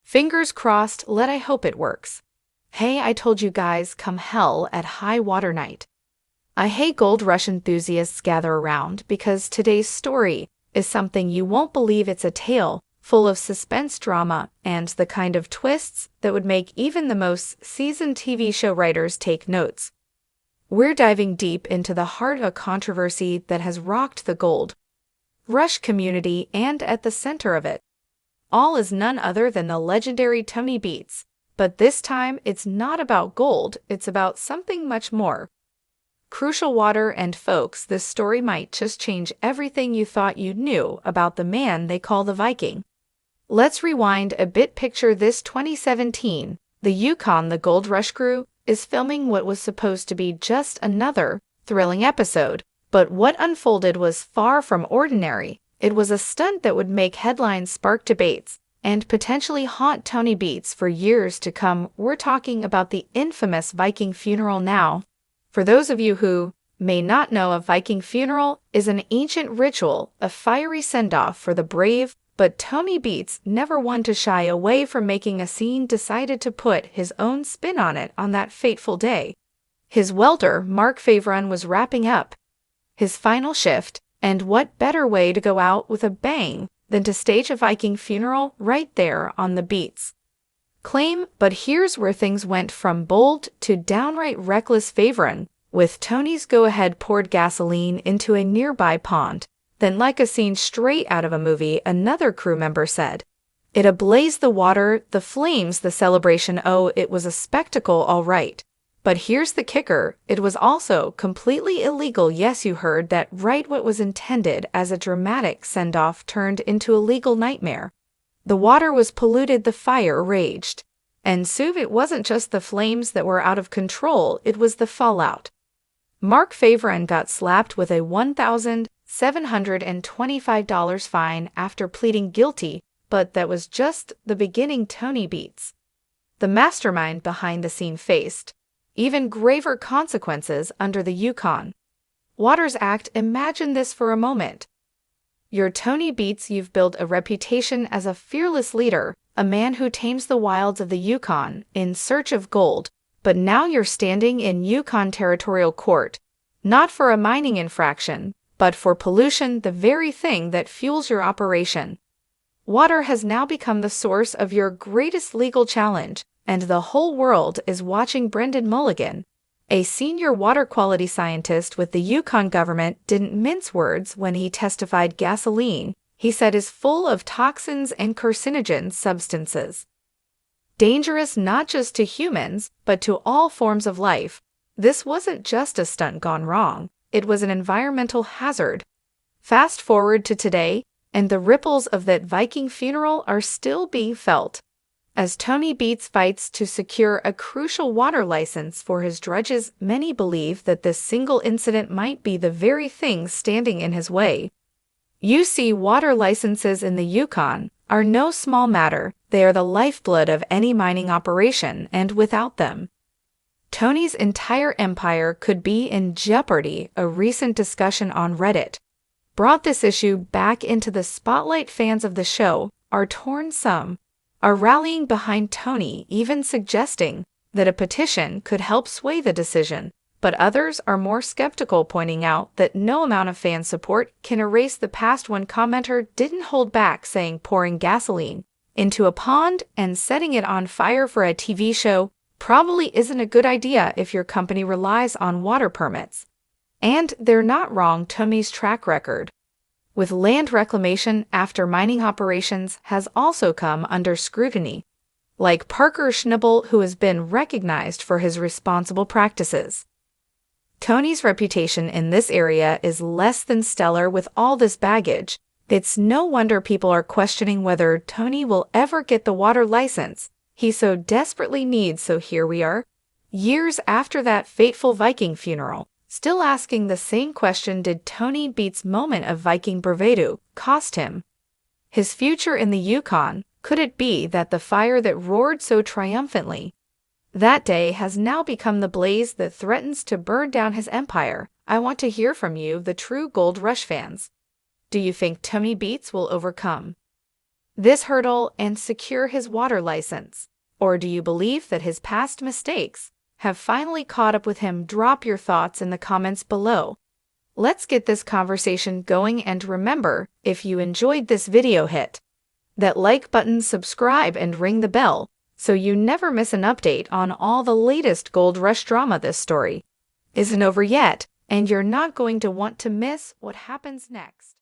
Fingers crossed, I hope it works. Hey, I told you guys, come hell at high water night. Hey gold rush enthusiasts, gather around because today's story is something you won't believe. It's a tale full of suspense, drama, and the kind of twists that would make even the most seasoned TV show writers take notes. We're diving deep into the heart of a controversy that has rocked the gold rush community, and at the center of it all is none other than the legendary Tony Beets. But this time, it's not about gold, it's about something much more crucial: water. And folks, this story might just change everything you thought you knew about the man they call the Viking. Let's rewind a bit. Picture this: 2017, the Yukon, the gold rush crew is filming what was supposed to be just another thrilling episode. But what unfolded was far from ordinary. It was a stunt that would make headlines, spark debates, and potentially haunt Tony Beets for years to come. We're talking about the infamous Viking funeral. Now, for those of you who may not know, a Viking funeral is an ancient ritual, a fiery send-off for the brave, but Tony Beets, never one to shy away from making a scene, decided to put his own spin on it on that fateful day. His welder, Mark Favron, was wrapping up his final shift, and what better way to go out with a bang than to stage a Viking funeral right there on the Beets claim? But here's where things went from bold to downright reckless. Favron, with Tony's go-ahead, poured gasoline into a nearby pond. Then, like a scene straight out of a movie, another crew member said, "It ablaze, the water, the flames, the celebration. Oh, it was a spectacle, all right." But here's the kicker: it was also completely illegal. Yes, you heard that right. What was intended as a dramatic send-off turned into a legal nightmare. The water was polluted, the fire raged. And soon it wasn't just the flames that were out of control, it was the fallout. Mark Favron got slapped with a $1,725 fine after pleading guilty, but that was just the beginning. Tony Beets, the mastermind behind the scene, faced even graver consequences under the Yukon Waters Act. Imagine this for a moment. You're Tony Beets, you've built a reputation as a fearless leader, a man who tames the wilds of the Yukon in search of gold, but now you're standing in Yukon territorial court, not for a mining infraction, but for pollution, the very thing that fuels your operation. Water has now become the source of your greatest legal challenge, and the whole world is watching. Brendan Mulligan, a senior water quality scientist with the Yukon government, didn't mince words when he testified. Gasoline, he said, is full of toxins and carcinogen substances, dangerous not just to humans, but to all forms of life. This wasn't just a stunt gone wrong, it was an environmental hazard. Fast forward to today, and the ripples of that Viking funeral are still being felt as Tony Beets fights to secure a crucial water license for his dredges. Many believe that this single incident might be the very thing standing in his way. You see, water licenses in the Yukon are no small matter. They are the lifeblood of any mining operation, and without them, Tony's entire empire could be in jeopardy. A recent discussion on Reddit brought this issue back into the spotlight. Fans of the show are torn. Some are rallying behind Tony, even suggesting that a petition could help sway the decision. But others are more skeptical, pointing out that no amount of fan support can erase the past. One commenter didn't hold back, saying pouring gasoline into a pond and setting it on fire for a TV show probably isn't a good idea if your company relies on water permits. And they're not wrong. Tony's track record with land reclamation after mining operations has also come under scrutiny, like Parker Schnibel, who has been recognized for his responsible practices. Tony's reputation in this area is less than stellar. With all this baggage, it's no wonder people are questioning whether Tony will ever get the water license he so desperately needs. So here we are, years after that fateful Viking funeral, still asking the same question: did Tony Beets' moment of Viking bravado cost him his future in the Yukon? Could it be that the fire that roared so triumphantly that day has now become the blaze that threatens to burn down his empire? I want to hear from you, the true Gold Rush fans. Do you think Tony Beets will overcome this hurdle and secure his water license? Or do you believe that his past mistakes have finally caught up with him? Drop your thoughts in the comments below. Let's get this conversation going, and remember, if you enjoyed this video, hit that like button, subscribe, and ring the bell so you never miss an update on all the latest Gold Rush drama. This story isn't over yet, and you're not going to want to miss what happens next.